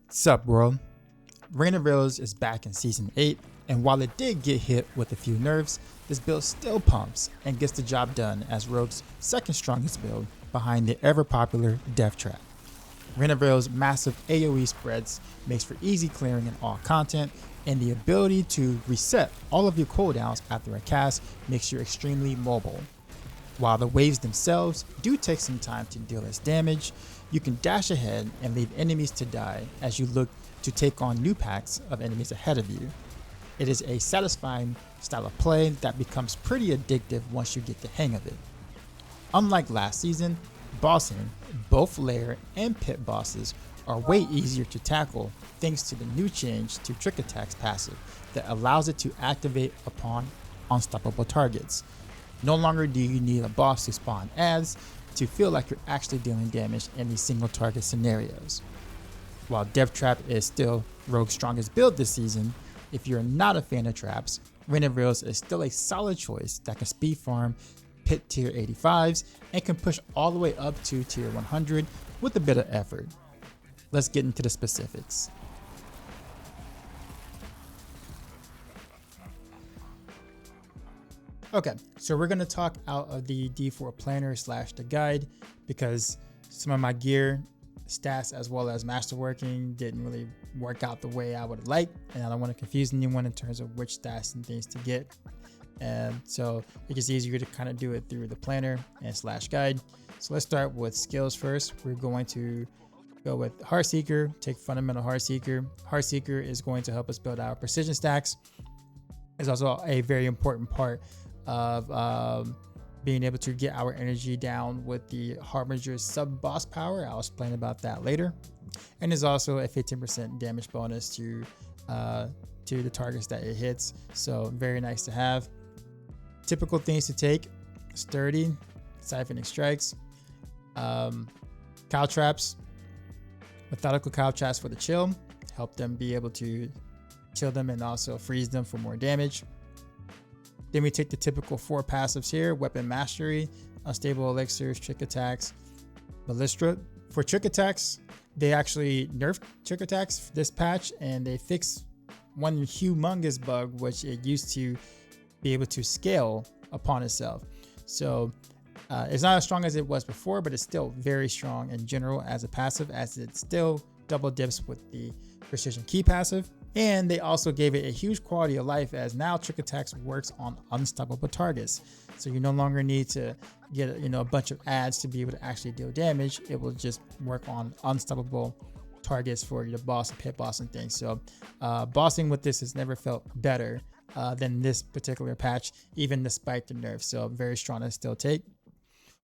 Sup world, Reign of Heroes is back in Season 8, and while it did get hit with a few nerfs, this build still pumps and gets the job done as Rogue's second strongest build behind the ever popular Death Trap. Reign of Heroes' massive AoE spreads makes for easy clearing in all content, and the ability to reset all of your cooldowns after a cast makes you extremely mobile. While the waves themselves do take some time to deal its damage, you can dash ahead and leave enemies to die as you look to take on new packs of enemies ahead of you. It is a satisfying style of play that becomes pretty addictive once you get the hang of it. Unlike last season, bossing, both lair and pit bosses, are way easier to tackle thanks to the new change to Trick Attack's passive that allows it to activate upon unstoppable targets. No longer do you need a boss to spawn ads to feel like you're actually dealing damage in these single target scenarios. While Death Trap is still Rogue's strongest build this season, if you're not a fan of traps, Reign of Heroes is still a solid choice that can speed farm pit tier 85s and can push all the way up to tier 100 with a bit of effort. Let's get into the specifics. Okay, so we're going to talk out of the D4 planner / the guide because some of my gear stats as well as masterworking didn't really work out the way I would have liked, and I don't want to confuse anyone in terms of which stats and things to get. And so it's easier to kind of do it through the planner and / guide. So let's start with skills first. We're going to go with Heartseeker, take fundamental Heartseeker. Heartseeker is going to help us build our precision stacks. It's also a very important part of being able to get our energy down with the Harbinger's sub boss power. I'll explain about that later. And there's also a 15% damage bonus to the targets that it hits. So very nice to have. Typical things to take: Sturdy, Siphoning Strikes, Cow Traps, Methodical Cow Traps for the chill, help them be able to chill them and also freeze them for more damage. Then we take the typical 4 passives here: Weapon Mastery, Unstable Elixirs, Trick Attacks, Ballistra. For Trick Attacks, they actually nerfed Trick Attacks this patch, and they fixed one humongous bug, which it used to be able to scale upon itself. So it's not as strong as it was before, but it's still very strong in general as a passive, as it still double dips with the Precision Key passive. And they also gave it a huge quality of life, as now Trick Attacks works on unstoppable targets. So you no longer need to get a bunch of ads to be able to actually deal damage. It will just work on unstoppable targets for your boss and pit boss and things. So bossing with this has never felt better than this particular patch, even despite the nerfs. So very strong to still take.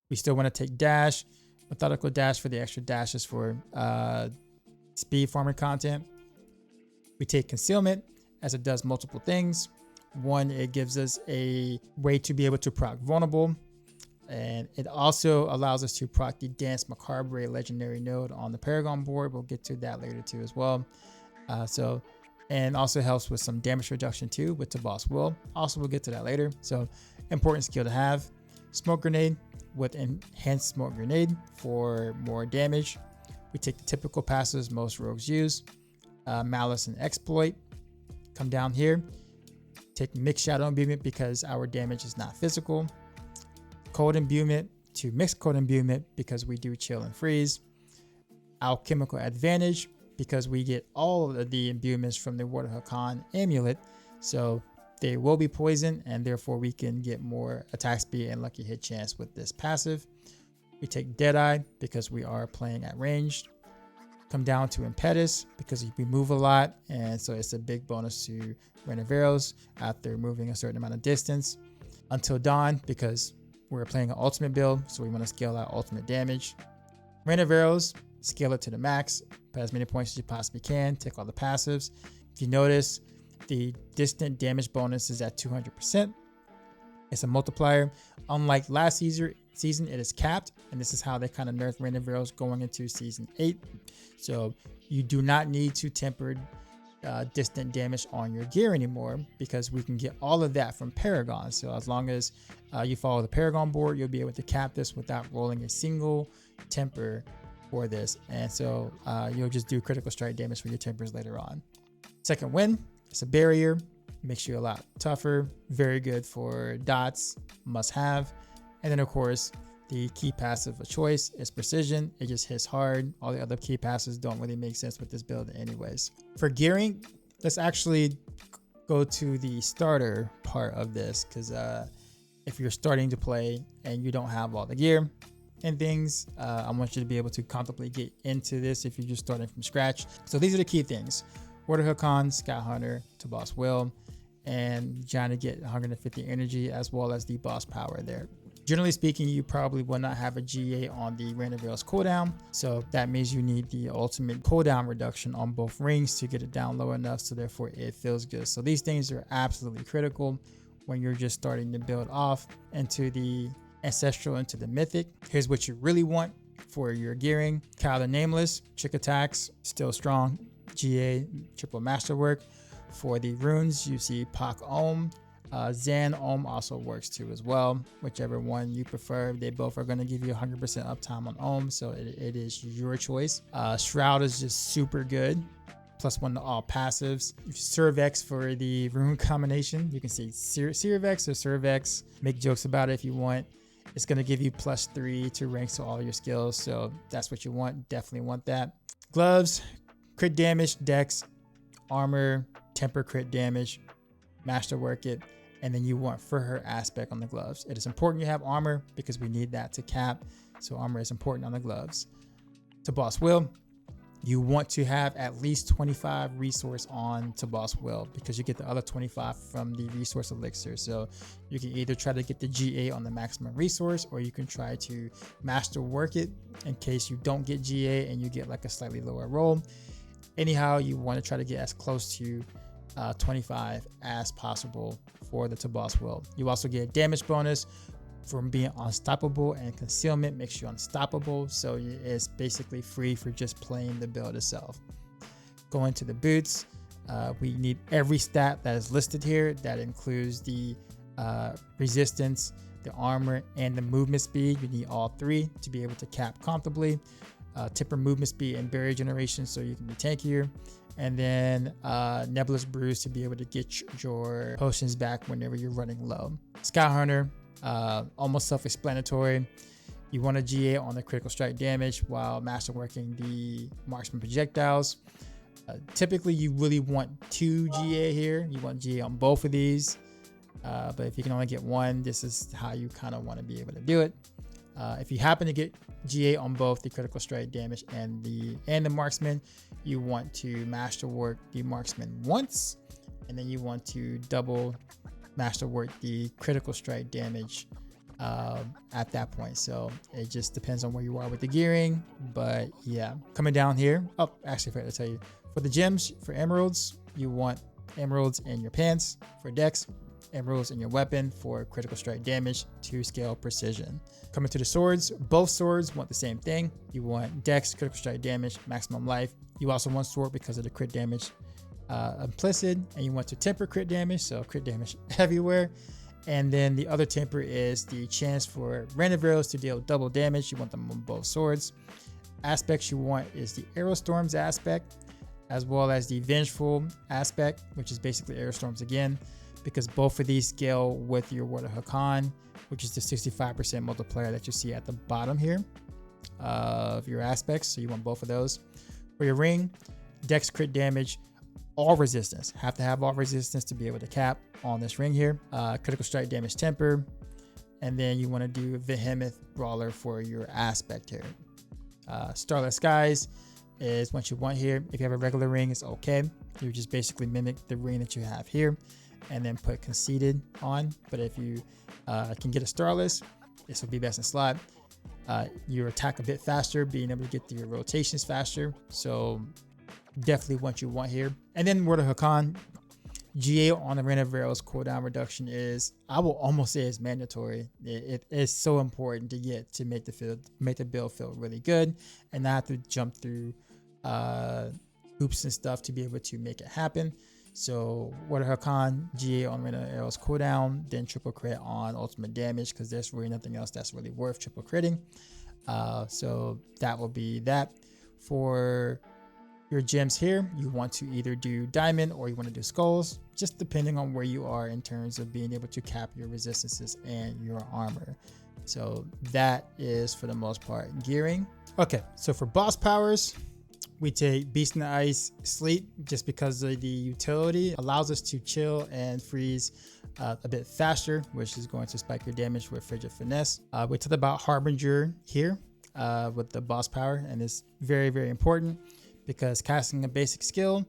We still want to take Dash, Methodical Dash for the extra dashes for speed farming content. We take Concealment, as it does multiple things. One, it gives us a way to be able to proc Vulnerable, and it also allows us to proc the Dance Macabre legendary node on the Paragon board. We'll get to that later too as well. And also helps with some damage reduction too with the Boss Will. Also, we'll get to that later. So important skill to have. Smoke Grenade with Enhanced Smoke Grenade for more damage. We take the typical passives most rogues use. Malice and Exploit. Come down here, take Mixed Shadow Imbuement because our damage is not physical. Cold Imbuement to Mixed Cold Imbuement because we do chill and freeze. Alchemical Advantage because we get all of the imbuments from the Ward of Hakan amulet, so they will be poisoned, and therefore we can get more attack speed and lucky hit chance with this passive. We take Deadeye because we are playing at ranged. Come down to Impetus because we move a lot, and so it's a big bonus to Reign of Heroes after moving a certain amount of distance. Until Dawn because we're playing an ultimate build, so we want to scale out ultimate damage. Reign of Heroes, scale it to the max, put as many points as you possibly can, take all the passives. If you notice, the distant damage bonus is at 200%. It's a multiplier. Unlike last season, it is capped, and this is how they kind of nerfed Reign of Heroes going into Season 8. So you do not need to temper distant damage on your gear anymore, because we can get all of that from Paragon. So as long as you follow the Paragon board, you'll be able to cap this without rolling a single temper for this. And so you'll just do critical strike damage for your tempers later on. Second wind, it's a barrier, makes you a lot tougher, very good for dots, must have. And then of course, the key passive of choice is precision. It just hits hard. All the other key passives don't really make sense with this build anyways. For gearing, let's actually go to the starter part of this, because if you're starting to play and you don't have all the gear and things, I want you to be able to comfortably get into this if you're just starting from scratch. So these are the key things: Water Hakon, Scout Hunter to boss will, and trying to get 150 energy as well as the boss power there. Generally speaking, you probably will not have a GA on the Random Rails cooldown, so that means you need the ultimate cooldown reduction on both rings to get it down low enough, so therefore it feels good. So these things are absolutely critical when you're just starting to build off into the Ancestral, into the Mythic. Here's what you really want for your gearing: Kyle the Nameless, Trick Attacks, still strong, GA, triple masterwork. For the runes, you see Pak Ohm. Zan Ohm also works too as well, whichever one you prefer. They both are going to give you 100% uptime on Ohm, so it is your choice. Shroud is just super good, +1 to all passives. Cervex for the rune combination. You can see Cervex or Cervex. Make jokes about it if you want. It's going to give you +3 to ranks to all your skills, so that's what you want. Definitely want that. Gloves, crit damage, dex, armor, temper crit damage, masterwork it. And then you want for her aspect on the gloves. It is important you have armor because we need that to cap. So armor is important on the gloves. To boss will, you want to have at least 25 resource on to boss will, because you get the other 25 from the resource elixir. So you can either try to get the GA on the maximum resource, or you can try to master work it in case you don't get GA and you get like a slightly lower roll. Anyhow, you want to try to get as close to 25 as possible for the to boss will. You also get damage bonus from being unstoppable, and concealment makes you unstoppable, so it's basically free for just playing the build itself. Going to the boots, we need every stat that is listed here. That includes the resistance, the armor, and the movement speed. You need all three to be able to cap comfortably. Tipper movement speed and barrier generation, so you can be tankier. And then Nebulous Bruise to be able to get your potions back whenever you're running low. Scout Hunter, almost self-explanatory. You want a GA on the critical strike damage while masterworking the marksman projectiles. Typically, you really want 2 GA here. You want GA on both of these. But if you can only get one, this is how you kind of want to be able to do it. If you happen to get GA on both the critical strike damage and the marksman, you want to masterwork the marksman once, and then you want to double masterwork the critical strike damage at that point. So it just depends on where you are with the gearing. But yeah, coming down here. Oh, actually, I forgot to tell you, for the gems, for emeralds, you want emeralds in your pants. For dex, emeralds in your weapon for critical strike damage to scale precision. Coming to the swords, both swords want the same thing. You want dex, critical strike damage, maximum life. You also want sword because of the crit damage implicit, and you want to temper crit damage, so crit damage everywhere. And then the other temper is the chance for random arrows to deal double damage. You want them on both swords. Aspects you want is the Arrow Storms aspect, as well as the Vengeful aspect, which is basically Arrow Storms again, because both of these scale with your Water Hakon, which is the 65% multiplier that you see at the bottom here of your aspects. So you want both of those. For your ring, dex crit damage, all resistance. Have to have all resistance to be able to cap on this ring here. Critical strike damage temper. And then you want to do Behemoth Brawler for your aspect here. Starlit Skies is what you want here. If you have a regular ring, it's okay. You just basically mimic the ring that you have here and then put Conceited on. But if you can get a Starless, this will be best in slot. You attack a bit faster, being able to get your rotations faster. So definitely what you want here. And then Water Hakon, GA on the Random Arrows cooldown reduction is, I will almost say, is mandatory. It is so important to get to make the build feel really good and not have to jump through hoops and stuff to be able to make it happen. So Water Hakon, GA on Random Arrows cooldown, then triple crit on ultimate damage, because there's really nothing else that's really worth triple critting. So that will be that. For your gems here, you want to either do diamond or you want to do skulls, just depending on where you are in terms of being able to cap your resistances and your armor. So that is for the most part gearing. Okay, so for boss powers, we take Beast in the Ice Sleep just because of the utility. Allows us to chill and freeze a bit faster, which is going to spike your damage with Frigid Finesse. We talked about Harbinger here with the boss power, and it's very, very important because casting a basic skill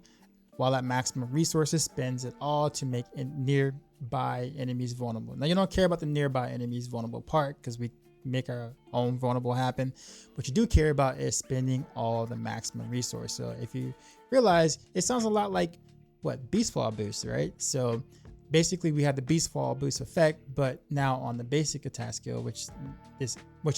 while at maximum resources spends it all to make nearby enemies vulnerable. Now, you don't care about the nearby enemies vulnerable part because we make our own vulnerable happen. What you do care about is spending all the maximum resource. So if you realize, it sounds a lot like what Beastfall boost, right? So basically we have the Beastfall boost effect, but now on the basic attack skill, which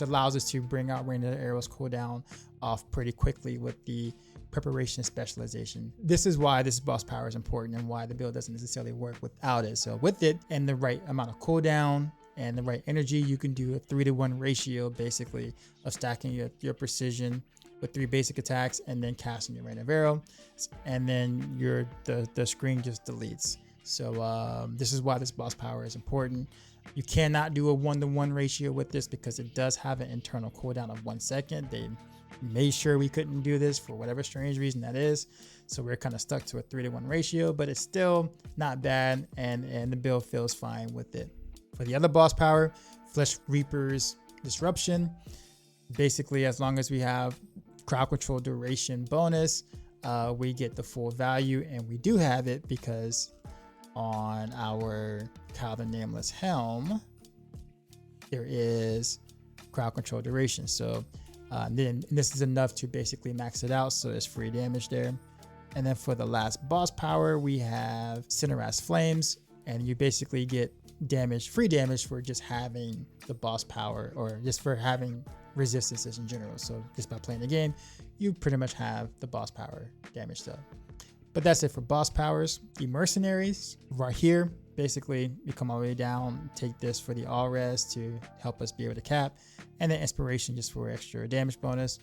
allows us to bring out Rain of the Arrows cooldown off pretty quickly with the preparation specialization. This is why this boss power is important and why the build doesn't necessarily work without it. So with it and the right amount of cooldown and the right energy, you can do a 3-to-1 ratio basically of stacking your precision with 3 basic attacks and then casting your Rain of Arrow, and then the screen just deletes. So this is why this boss power is important. You cannot do a 1-to-1 ratio with this because it does have an internal cooldown of 1 second. They made sure we couldn't do this for whatever strange reason that is, so we're kind of stuck to a 3-to-1 ratio, but it's still not bad, and the build feels fine with it. For the other boss power, Flesh Reaper's Disruption, basically as long as we have crowd control duration bonus, we get the full value, and we do have it because on our Kyle the Nameless Helm there is crowd control duration. So then this is enough to basically max it out, so it's free damage there. And then for the last boss power, we have Cinera's Flames, and you basically get free damage for just having the boss power, or just for having resistances in general. So just by playing the game, you pretty much have the boss power damage stuff. But that's it for boss powers. The Mercenaries right here, basically you come all the way down, take this for the all res to help us be able to cap, and then inspiration just for extra damage bonus.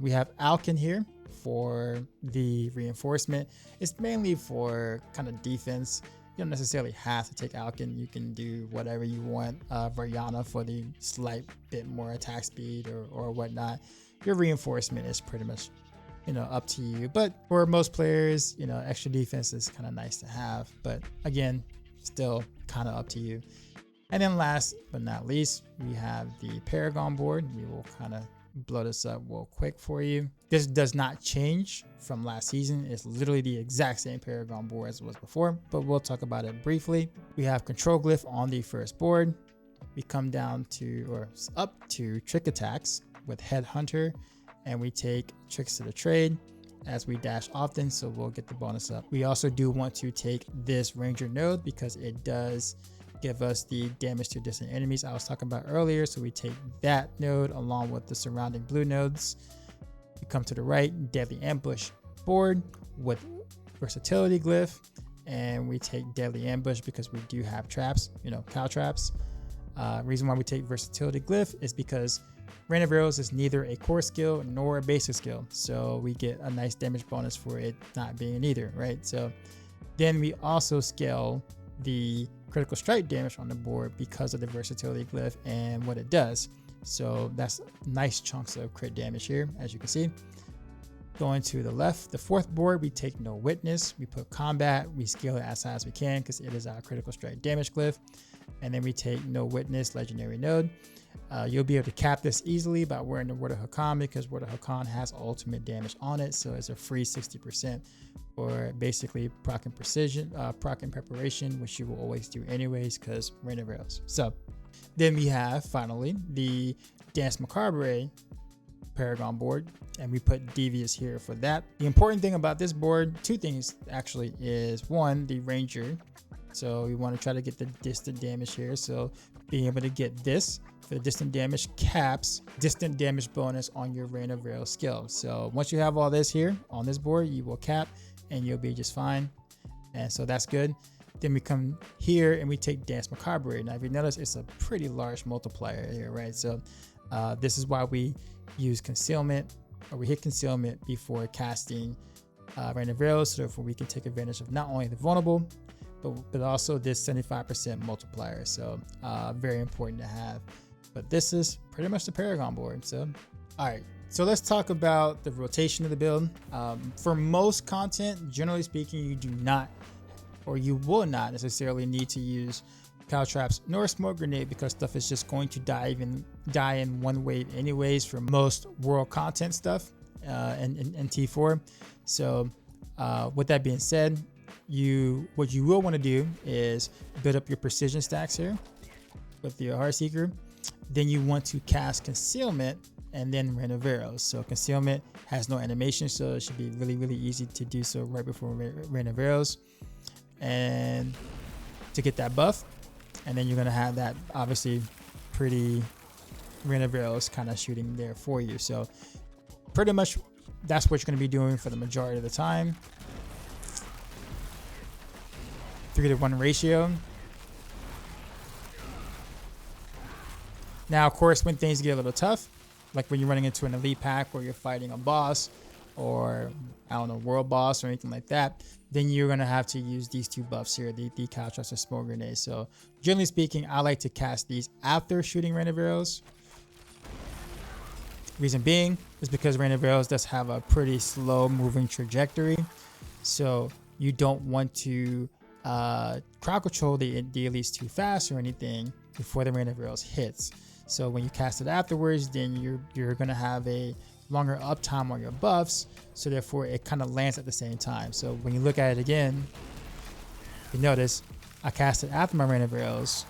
We have Alkin here for the reinforcement. It's mainly for kind of defense. You don't necessarily have to take Alkin. You can do whatever you want. Variana for the slight bit more attack speed or whatnot. Your reinforcement is pretty much, up to you. But for most players, extra defense is kind of nice to have. But again, still kind of up to you. And then last but not least, we have the Paragon Board. We will kind of blow this up real quick for you. This does not change from last season. It's literally the exact same Paragon Board as it was before, but we'll talk about it briefly. We have Control Glyph on the first board. We come down to, or up to, Trick Attacks with Headhunter, and we take Tricks to the Trade as we dash often, so we'll get the bonus up. We also do want to take this Ranger node because it does give us the damage to distant enemies I was talking about earlier, so we take that node along with the surrounding blue nodes. We come to the right, Deadly Ambush board with Versatility Glyph, and we take Deadly Ambush because we do have traps, cow traps. Reason why we take Versatility Glyph is because Rain of Arrows is neither a core skill nor a basic skill, so we get a nice damage bonus for it not being either, right? So then we also scale the critical strike damage on the board because of the Versatility Glyph and what it does. So that's nice chunks of crit damage here, as you can see. Going to the left, the fourth board, we take No Witness. We put Combat. We scale it as high as we can because it is our critical strike damage glyph. And then we take No Witness Legendary Node. You'll be able to cap this easily by wearing the Word of Hakan because Word of Hakan has ultimate damage on it. So it's a free 60% for basically proc and precision, proc and preparation, which you will always do anyways because Rain of Arrows. So then we have finally the Dance Macabre Paragon board, and we put Devious here for that. The important thing about this board, two things actually, is one, the Ranger. So we want to try to get the distant damage here. So being able to get this for the distant damage caps distant damage bonus on your Rain of Arrows skill. So once you have all this here on this board, you will cap and you'll be just fine. And so that's good. Then we come here and we take Dance Macabre. Now, if you notice, it's a pretty large multiplier here, right? So This is why we use concealment, or we hit concealment before casting random arrows, so therefore we can take advantage of not only the vulnerable, but also this 75% multiplier. So very important to have. But this is pretty much the Paragon board. So all right, so let's talk about the rotation of the build. For most content, generally speaking, you do not, or you will not necessarily need to use caltrops nor smoke grenade, because stuff is just going to die in one wave anyways for most world content stuff in T4. So with that being said, what you will want to do is build up your precision stacks here with your Heartseeker. Then you want to cast concealment and then Rain of Arrows. So concealment has no animation, so it should be really easy to do so right before Rain of Arrows, and to get that buff. And then you're gonna have that obviously pretty Rain of Arrows kind of shooting there for you. So pretty much that's what you're gonna be doing for the majority of the time. 3-to-1 ratio. Now, of course, when things get a little tough, like when you're running into an elite pack or you're fighting a boss, or I don't know, world boss or anything like that, then you're gonna have to use these two buffs here, the caltrops or smoke grenades. So generally speaking, I like to cast these after shooting Rain of Arrows. Reason being is because Rain of Arrows does have a pretty slow moving trajectory, so you don't want to crowd control the elites too fast or anything before the Rain of Arrows hits. So when you cast it afterwards, then you're gonna have a longer uptime on your buffs, so therefore it kind of lands at the same time. So when you look at it again, you notice I cast it after my Rain of Arrows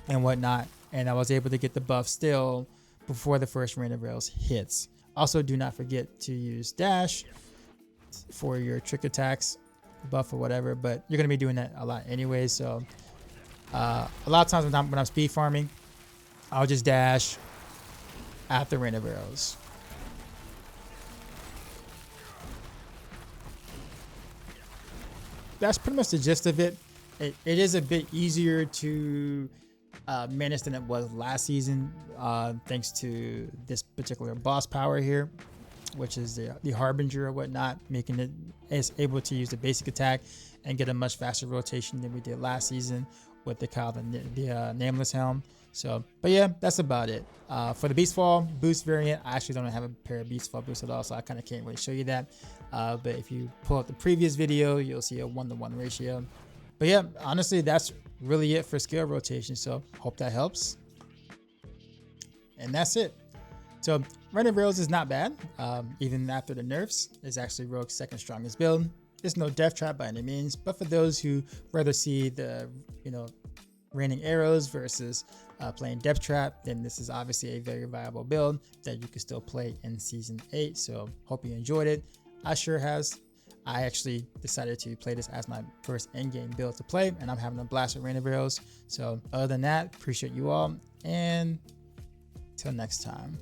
and whatnot, and I was able to get the buff still before the first Rain of Arrows hits. Also, do not forget to use dash for your trick attacks buff or whatever, but you're gonna be doing that a lot anyway. So a lot of times when I'm speed farming, I'll just dash after Rain of Arrows. That's pretty much the gist of it. It is a bit easier to manage than it was last season, thanks to this particular boss power here, which is the Harbinger or whatnot, making it able to use the basic attack and get a much faster rotation than we did last season with the Nameless Helm. So, but yeah, that's about it. For the Beastfall boost variant, I actually don't have a pair of Beastfall boosts at all, so I kind of can't really show you that. But if you pull up the previous video, you'll see a 1-to-1 ratio. But yeah, honestly, that's really it for skill rotation. So hope that helps. And that's it. So Rain of Arrows is not bad. Even after the nerfs, it's actually Rogue's second strongest build. It's no death trap by any means, but for those who rather see the, raining arrows versus playing depth trap, then this is obviously a very viable build that you can still play in season 8. So hope you enjoyed it. I sure has. I actually decided to play this as my first in-game build to play, and I'm having a blast with Rain of Arrows. So other than that, appreciate you all, and till next time.